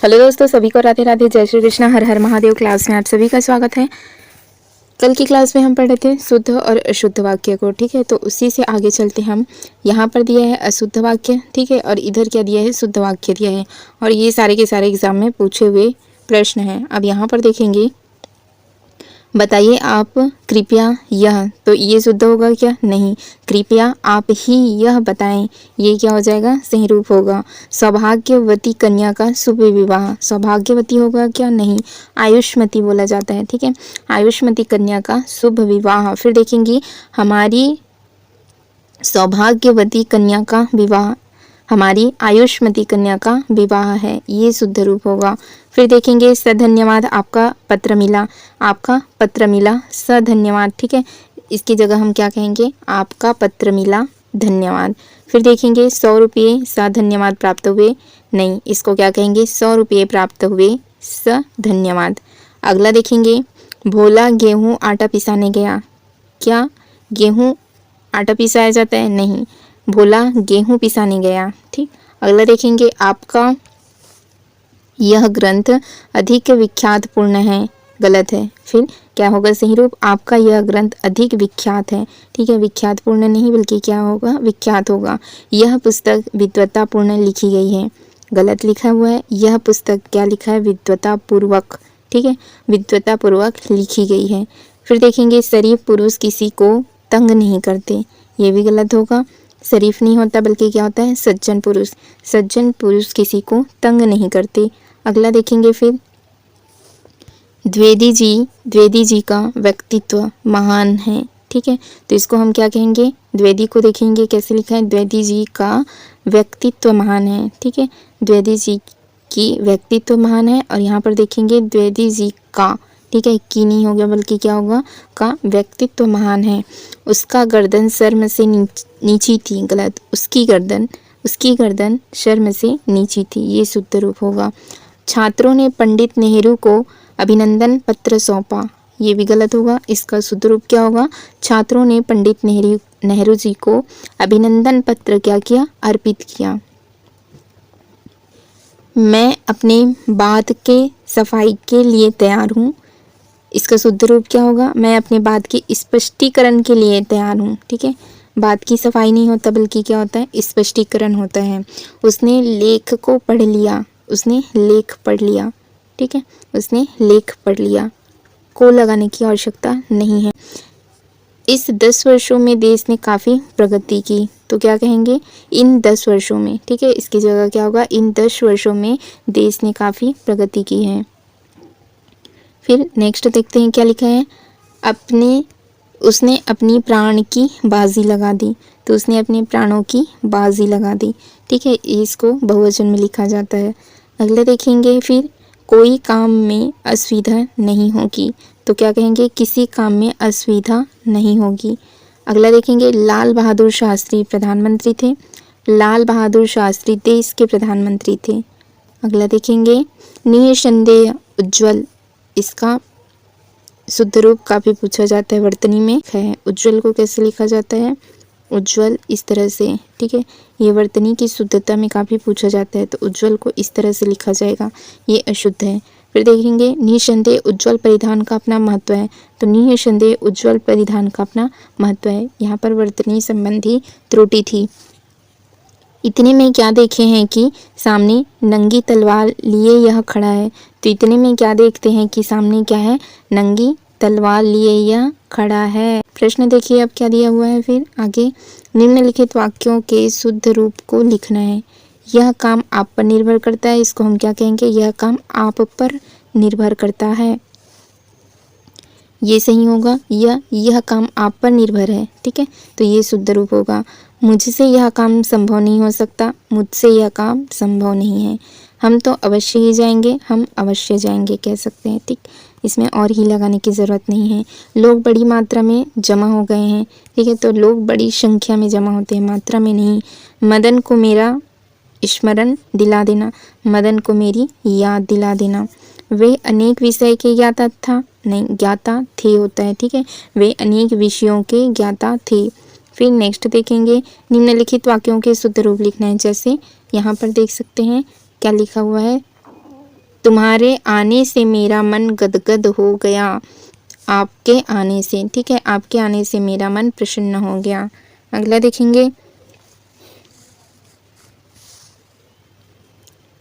Hello दोस्तों, सभी को राधे राधे, जय श्री कृष्णा, हर हर महादेव। क्लास में आप सभी का स्वागत है। कल की क्लास में हम पढ़ रहे थे शुद्ध और अशुद्ध वाक्य को, ठीक है। तो उसी से आगे चलते हम। यहाँ पर दिया है अशुद्ध वाक्य, ठीक है, और इधर क्या दिया है, शुद्ध वाक्य दिया है। और ये सारे के सारे एग्जाम में पूछे हुए प्रश्न हैं। अब यहाँ पर देखेंगे, बताइए आप कृपया यह, तो ये शुद्ध होगा क्या? नहीं। कृपया आप ही यह बताएं, ये क्या हो जाएगा? सही रूप होगा। सौभाग्यवती कन्या का शुभ विवाह, सौभाग्यवती होगा क्या? नहीं। आयुष्मती बोला जाता है, ठीक है। आयुष्मती कन्या का शुभ विवाह। फिर देखेंगे, हमारी सौभाग्यवती कन्या का विवाह, हमारी आयुष्मती कन्या का विवाह है, ये शुद्ध रूप होगा। फिर देखेंगे, सधन्यवाद आपका पत्र मिला, आपका पत्र मिला, सधन्यवाद, ठीक है। इसकी जगह हम क्या कहेंगे? आपका पत्र मिला, धन्यवाद। फिर देखेंगे, 100 रुपये सधन्यवाद प्राप्त हुए, नहीं, इसको क्या कहेंगे? 100 रुपये प्राप्त हुए, सधन्यवाद। अगला देखेंगे, भोला गेहूँ आटा पिसाने गया, क्या गेहूँ आटा पिसाया जाता है? नहीं, भोला गेहूं पिसाने गया, ठीक। अगला देखेंगे, आपका यह ग्रंथ अधिक विख्यात पूर्ण है, गलत है। फिर क्या होगा सही रूप? आपका यह ग्रंथ अधिक विख्यात है, ठीक है। विख्यात पूर्ण नहीं बल्कि क्या होगा? विख्यात होगा। यह पुस्तक विद्वता पूर्ण लिखी गई है, गलत लिखा हुआ है। यह पुस्तक क्या लिखा है? विद्वता पूर्वक, ठीक है, विद्वता पूर्वक लिखी गई है। फिर देखेंगे, शरीफ पुरुष किसी को तंग नहीं करते, ये भी गलत होगा। शरीफ नहीं होता बल्कि क्या होता है? सज्जन पुरुष, सज्जन पुरुष किसी को तंग नहीं करते। अगला देखेंगे, फिर द्विवेदी जी का व्यक्तित्व महान है, ठीक है। तो इसको हम क्या कहेंगे? द्विवेदी को देखेंगे कैसे लिखा है, द्विवेदी जी का व्यक्तित्व महान है, ठीक है। द्विवेदी जी की व्यक्तित्व महान है। और यहाँ पर देखेंगे द्विवेदी जी का, ठीक है, की नहीं होगा बल्कि क्या होगा? का व्यक्तित्व महान है। उसका गर्दन शर्म से नीची थी, गलत। उसकी गर्दन शर्म से नीची थी, ये शुद्ध रूप होगा। छात्रों ने पंडित नेहरू को अभिनंदन पत्र सौंपा, ये भी गलत होगा। इसका शुद्ध रूप क्या होगा? छात्रों ने पंडित नेहरू जी को अभिनंदन पत्र क्या किया? अर्पित किया। मैं अपने बात के सफाई के लिए तैयार हूँ, इसका शुद्ध रूप क्या होगा? मैं अपने बात के स्पष्टीकरण के लिए तैयार हूँ, ठीक है। बात की सफाई नहीं होता बल्कि क्या होता है? स्पष्टीकरण होता है। उसने लेख को पढ़ लिया, उसने लेख पढ़ लिया, ठीक है, उसने लेख पढ़ लिया। को लगाने की आवश्यकता नहीं है। इस 10 वर्षों में देश ने काफ़ी प्रगति की, तो क्या कहेंगे? इन 10 वर्षों में, ठीक है। इसकी जगह क्या होगा? इन 10 वर्षों में देश ने काफ़ी प्रगति की है। फिर नेक्स्ट देखते हैं क्या लिखा है, उसने अपनी प्राण की बाजी लगा दी, तो उसने अपने प्राणों की बाजी लगा दी, ठीक है। इसको बहुवचन में लिखा जाता है। अगले देखेंगे, फिर कोई काम में असुविधा नहीं होगी, तो क्या कहेंगे? किसी काम में असुविधा नहीं होगी। अगला देखेंगे, लाल बहादुर शास्त्री प्रधानमंत्री थे, लाल बहादुर शास्त्री देश के प्रधानमंत्री थे। अगला देखेंगे, निसंदेह उज्ज्वल, इसका शुद्ध रूप काफ़ी पूछा जाता है, वर्तनी में है। उज्ज्वल को कैसे लिखा जाता है? उज्ज्वल इस तरह से, ठीक है। ये वर्तनी की शुद्धता में काफ़ी पूछा जाता है, तो उज्ज्वल को इस तरह से लिखा जाएगा, ये अशुद्ध है। फिर देखेंगे, निसंदेह उज्ज्वल परिधान का अपना महत्व है, तो निसंदेह उज्ज्वल परिधान का अपना महत्व है। यहाँ पर वर्तनी संबंधी त्रुटि थी। इतने में क्या देखे हैं कि सामने नंगी तलवार लिए यह खड़ा है, तो इतने में क्या देखते हैं कि सामने क्या है? नंगी तलवार लिए यह खड़ा है। प्रश्न देखिए अब क्या दिया हुआ है। फिर आगे, निम्नलिखित वाक्यों के शुद्ध रूप को लिखना है। यह काम आप पर निर्भर करता है, इसको हम क्या कहेंगे? यह काम आप पर निर्भर करता है, ये सही होगा। यह काम आप पर निर्भर है, ठीक है, तो ये शुद्ध रूप होगा। मुझसे यह काम संभव नहीं हो सकता, मुझसे यह काम संभव नहीं है। हम तो अवश्य ही जाएंगे, हम अवश्य जाएंगे कह सकते हैं, ठीक। इसमें और ही लगाने की ज़रूरत नहीं है। लोग बड़ी मात्रा में जमा हो गए हैं, ठीक है, तो लोग बड़ी संख्या में जमा होते हैं, मात्रा में नहीं। मदन को मेरा स्मरण दिला देना, मदन को मेरी याद दिला देना। वे अनेक विषय के ज्ञाता था, नहीं, ज्ञाता थे होता है, ठीक है, वे अनेक विषयों के ज्ञाता थे। फिर नेक्स्ट देखेंगे, निम्नलिखित वाक्यों के शुद्ध रूप लिखना है। जैसे यहाँ पर देख सकते हैं क्या लिखा हुआ है, तुम्हारे आने से मेरा मन गदगद हो गया। आपके आने से, ठीक है, आपके आने से मेरा मन प्रसन्न हो गया। अगला देखेंगे,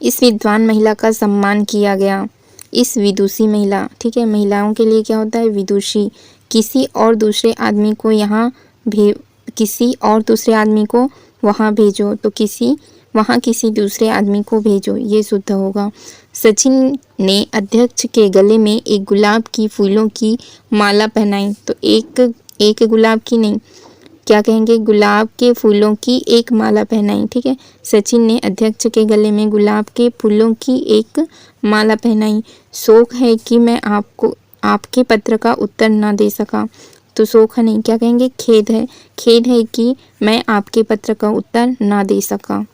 इस विद्वान महिला का सम्मान किया गया। इस विदुषी महिला, ठीक है, महिलाओं के लिए क्या होता है, विदुषी। किसी और दूसरे आदमी को किसी और दूसरे आदमी को वहाँ भेजो, तो वहाँ किसी दूसरे आदमी को भेजो, ये शुद्ध होगा। सचिन ने अध्यक्ष के गले में एक गुलाब की फूलों की माला पहनाई, तो एक गुलाब की नहीं, क्या कहेंगे, गुलाब के फूलों की एक माला पहनाई, ठीक है। सचिन ने अध्यक्ष के गले में गुलाब के फूलों की एक माला पहनाई। शोक है कि मैं आपके पत्र का उत्तर ना दे सका, तो शोक नहीं, क्या कहेंगे, खेद है कि मैं आपके पत्र का उत्तर ना दे सका।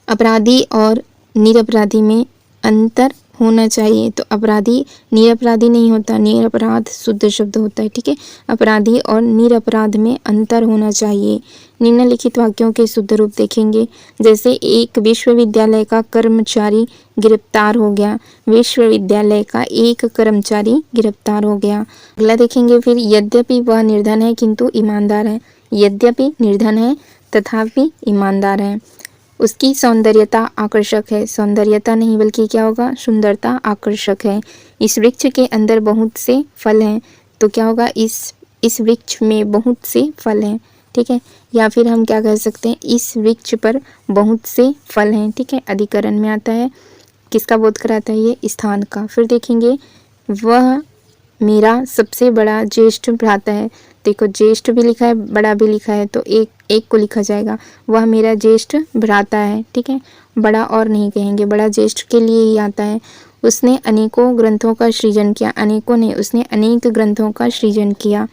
अपराधी और निरपराधी में अंतर होना चाहिए, तो अपराधी निरपराधी नहीं होता, निरपराध शुद्ध शब्द होता है, ठीक है। अपराधी और निरपराध में अंतर होना चाहिए। निम्नलिखित वाक्यों के शुद्ध रूप देखेंगे, जैसे एक विश्वविद्यालय का कर्मचारी गिरफ्तार हो गया। विश्वविद्यालय का एक कर्मचारी गिरफ्तार हो गया। अगला देखेंगे फिर, यद्यपि वह निर्धन है किंतु ईमानदार है। यद्यपि निर्धन है तथापि ईमानदार है। उसकी सौंदर्यता आकर्षक है। सौंदर्यता नहीं बल्कि क्या होगा, सुंदरता आकर्षक है। इस वृक्ष के अंदर बहुत से फल हैं, तो क्या होगा, इस वृक्ष में बहुत से फल हैं, ठीक है। या फिर हम क्या कह सकते हैं, इस वृक्ष पर बहुत से फल हैं, ठीक है। अधिकरण में आता है, किसका बोध कराता है, ये स्थान का। फिर देखेंगे, वह मेरा सबसे बड़ा ज्येष्ठ भ्राता है। देखो, ज्येष्ठ भी लिखा है, बड़ा भी लिखा है, तो एक को लिखा जाएगा। वह मेरा ज्येष्ठ भ्राता है, ठीक है, बड़ा और नहीं कहेंगे, बड़ा ज्येष्ठ के लिए ही आता है। उसने अनेकों ग्रंथों का सृजन किया। अनेकों नहीं, उसने अनेक ग्रंथों का सृजन किया।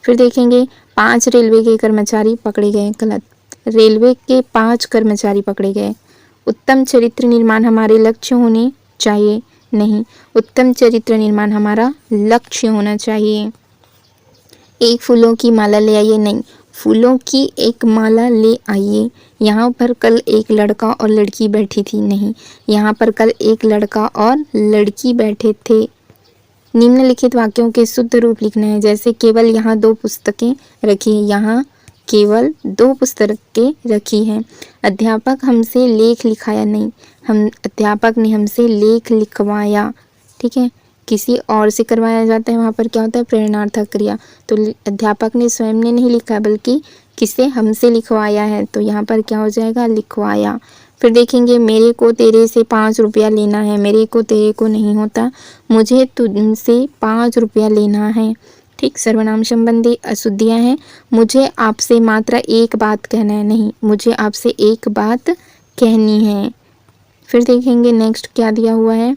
फिर देखेंगे, 5 रेलवे के कर्मचारी पकड़े गए। गलत, रेलवे के 5 कर्मचारी पकड़े गए। उत्तम चरित्र निर्माण हमारे लक्ष्य होने चाहिए। नहीं, उत्तम चरित्र निर्माण हमारा लक्ष्य होना चाहिए। एक फूलों की माला ले आइए। नहीं, फूलों की एक माला ले आइए। यहाँ पर कल एक लड़का और लड़की बैठी थी। नहीं, यहाँ पर कल एक लड़का और लड़की बैठे थे। निम्नलिखित वाक्यों के शुद्ध रूप लिखना है, जैसे केवल यहाँ 2 पुस्तकें रखी हैं। यहाँ केवल 2 पुस्तकें रखी हैं। अध्यापक हमसे लेख लिखाया। नहीं, अध्यापक ने हमसे लेख लिखवाया, ठीक है, किसी और से करवाया जाता है, वहाँ पर क्या होता है, प्रेरणार्थक क्रिया। तो अध्यापक ने स्वयं ने नहीं लिखा बल्कि किसे, हमसे लिखवाया है, तो यहाँ पर क्या हो जाएगा, लिखवाया। फिर देखेंगे, मेरे को तेरे से 5 रुपया लेना है। मेरे को तेरे को नहीं होता, मुझे तुमसे 5 रुपया लेना है, ठीक। सर्वनाम संबंधी अशुद्धियाँ हैं। मुझे आपसे मात्र एक बात कहना है। नहीं, मुझे आपसे एक बात कहनी है। फिर देखेंगे नेक्स्ट क्या दिया हुआ है,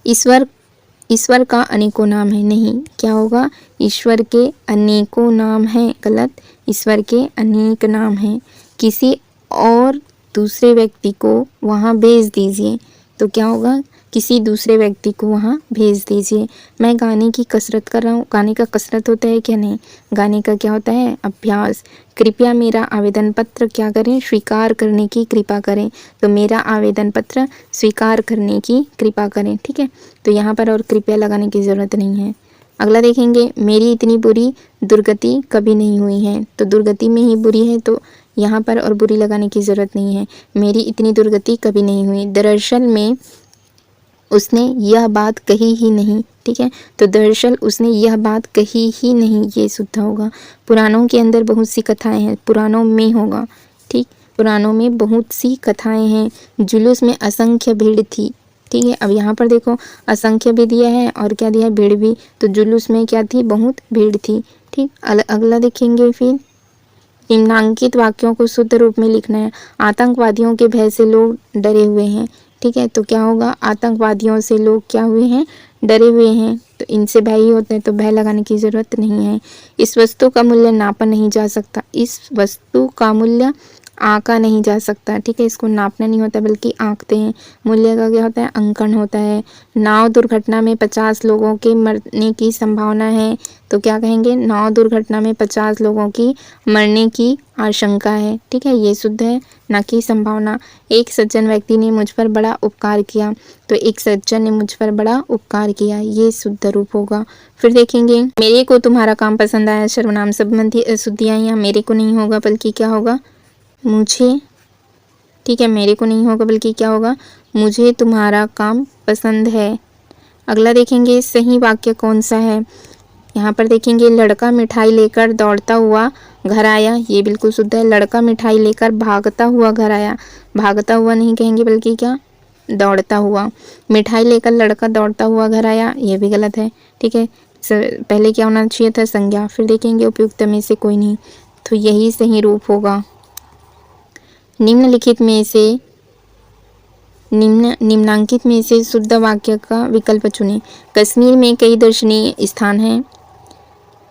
ईश्वर का अनेकों नाम है। नहीं, क्या होगा, ईश्वर के अनेकों नाम हैं। गलत, ईश्वर के अनेक नाम हैं। किसी और दूसरे व्यक्ति को वहाँ भेज दीजिए, तो क्या होगा, किसी दूसरे व्यक्ति को वहाँ भेज दीजिए। मैं गाने की कसरत कर रहा हूँ। गाने का कसरत होता है क्या, नहीं, गाने का क्या होता है, अभ्यास। कृपया मेरा आवेदन पत्र क्या करें, स्वीकार करने की कृपा करें, तो मेरा आवेदन पत्र स्वीकार करने की कृपा करें, ठीक है। तो यहाँ पर और कृपया लगाने की ज़रूरत नहीं है। अगला देखेंगे, मेरी इतनी बुरी दुर्गति कभी नहीं हुई है, तो दुर्गति में ही बुरी है, तो यहाँ पर और बुरी लगाने की ज़रूरत नहीं है। मेरी इतनी दुर्गति कभी नहीं हुई। दरअसल में उसने यह बात कही ही नहीं, ठीक है, तो दरअसल उसने यह बात कही ही नहीं, ये शुद्ध होगा। पुराणों के अंदर बहुत सी कथाएं हैं, पुराणों में होगा, ठीक, पुराणों में बहुत सी कथाएं हैं। जुलूस में असंख्य भीड़ थी, ठीक है। अब यहाँ पर देखो, असंख्य भी दिया है और क्या दिया है, भीड़ भी, तो जुलूस में क्या थी, बहुत भीड़ थी, ठीक। अगला देखेंगे, फिर निम्नांकित वाक्यों को शुद्ध रूप में लिखना है। आतंकवादियों के भय से लोग डरे हुए हैं, ठीक है, तो क्या होगा, आतंकवादियों से लोग क्या हुए हैं, डरे हुए हैं, तो इनसे भय ही होते हैं, तो भय लगाने की ज़रूरत नहीं है। इस वस्तु का मूल्य नापा नहीं जा सकता। इस वस्तु का मूल्य आंका नहीं जा सकता, ठीक है, इसको नापना नहीं होता बल्कि आंकते हैं। मूल्य का क्या होता है, अंकन होता है। नाव दुर्घटना में 50 लोगों के मरने की संभावना है, तो क्या कहेंगे, नाव दुर्घटना में 50 लोगों की मरने की आशंका है, ठीक है, ये शुद्ध है, ना कि संभावना। एक सज्जन व्यक्ति ने मुझ पर बड़ा उपकार किया, तो एक सज्जन ने मुझ पर बड़ा उपकार किया, ये शुद्ध रूप होगा। फिर देखेंगे, मेरे को तुम्हारा काम पसंद आया, सर्वनाम संबंधी अशुद्धियाँ यहाँ मेरे को नहीं होगा बल्कि क्या होगा, मुझे, ठीक है, मेरे को नहीं होगा बल्कि क्या होगा, मुझे तुम्हारा काम पसंद है। अगला देखेंगे, सही वाक्य कौन सा है। यहाँ पर देखेंगे, लड़का मिठाई लेकर दौड़ता हुआ घर आया, ये बिल्कुल शुद्ध है। लड़का मिठाई लेकर भागता हुआ घर आया, भागता हुआ नहीं कहेंगे बल्कि क्या, दौड़ता हुआ। मिठाई लेकर लड़का दौड़ता हुआ घर आया, ये भी गलत है, ठीक है, पहले क्या होना चाहिए था, संज्ञा। फिर देखेंगे, उपयुक्त में से कोई नहीं, तो यही सही रूप होगा। निम्नलिखित में से निम्नांकित में से शुद्ध वाक्य का विकल्प चुनें। कश्मीर में कई दर्शनीय स्थान हैं,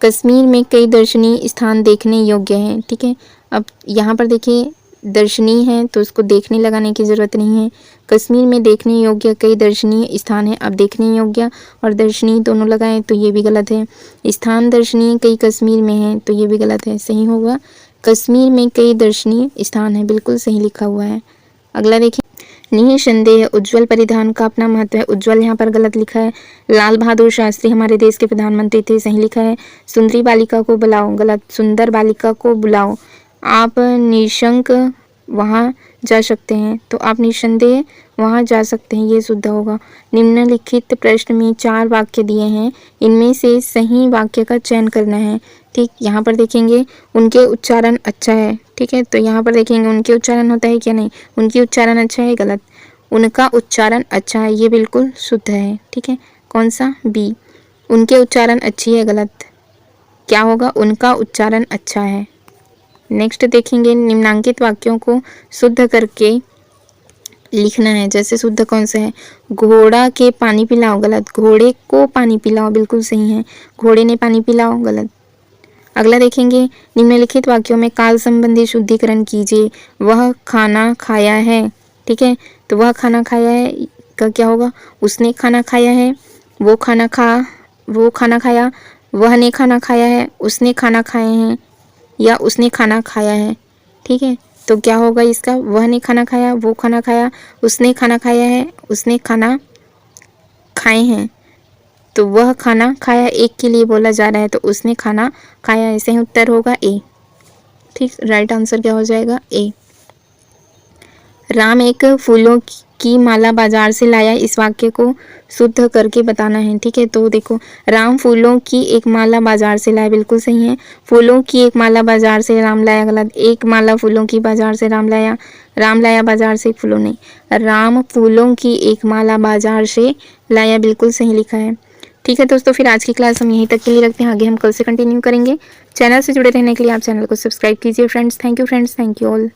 कश्मीर में कई दर्शनीय स्थान देखने योग्य हैं, ठीक है। अब यहाँ पर देखिए, दर्शनीय है तो उसको देखने लगाने की ज़रूरत नहीं है। कश्मीर में देखने योग्य कई दर्शनीय स्थान है, अब देखने योग्य और दर्शनीय दोनों लगाएं तो ये भी गलत है। स्थान दर्शनीय कई कश्मीर में हैं, तो ये भी गलत है, सही होगा कश्मीर में कई दर्शनीय स्थान है, बिल्कुल सही लिखा हुआ है। अगला देखिए, निसंदेह उज्जवल परिधान का अपना महत्व है, उज्जवल यहाँ पर गलत लिखा है। लाल बहादुर शास्त्री हमारे देश के प्रधानमंत्री थे, सही लिखा है। सुंदरी बालिका को बुलाओ, गलत, सुंदर बालिका को बुलाओ। आप निशंक वहाँ जा सकते हैं, तो आप निसंदेह वहाँ जा सकते हैं, ये शुद्ध होगा। निम्नलिखित प्रश्न में 4 वाक्य दिए हैं, इनमें से सही वाक्य का चयन करना है, ठीक। यहाँ पर देखेंगे, उनके उच्चारण अच्छा है, ठीक है, तो यहाँ पर देखेंगे उनके उच्चारण होता है क्या, नहीं, उनकी उच्चारण अच्छा है, गलत। उनका उच्चारण अच्छा है, ये बिल्कुल शुद्ध है, ठीक है, कौन सा, बी। उनके उच्चारण अच्छी है, गलत, क्या होगा, उनका उच्चारण अच्छा है। नेक्स्ट देखेंगे, निम्नांकित वाक्यों को शुद्ध करके लिखना है। जैसे शुद्ध कौन सा है, घोड़ा के पानी पिलाओ, गलत, घोड़े को पानी पिलाओ, बिल्कुल सही है, घोड़े ने पानी पिलाओ, गलत। अगला देखेंगे, निम्नलिखित वाक्यों में काल संबंधी शुद्धिकरण कीजिए। वह खाना खाया है, ठीक है, तो वह खाना खाया है का क्या होगा, उसने खाना खाया है, वो खाना खाया, वह ने खाना खाया है, उसने खाना खाए हैं, या उसने खाना खाया है, ठीक है, तो क्या होगा इसका, वह ने खाना खाया, वो खाना खाया, उसने खाना खाया है, उसने खाना खाए हैं, तो वह खाना खाया एक के लिए बोला जा रहा है, तो उसने खाना खाया, ऐसे ही उत्तर होगा ए, ठीक, राइट आंसर क्या हो जाएगा, ए। राम एक फूलों की माला बाजार से लाया, इस वाक्य को शुद्ध करके बताना है, ठीक है, तो देखो, राम फूलों की एक माला बाजार से लाया, बिल्कुल सही है। फूलों की एक माला बाजार से राम लाया, गलत, एक माला फूलों की बाजार से राम लाया बाजार से फूलों नहीं, राम फूलों की एक माला बाजार से लाया, बिल्कुल सही लिखा है, ठीक है दोस्तों। फिर आज की क्लास हम यहीं तक के लिए रखते हैं, आगे हम कल से कंटिन्यू करेंगे। चैनल से जुड़े रहने के लिए आप चैनल को सब्सक्राइब कीजिए friends. Thank you friends, thank you all.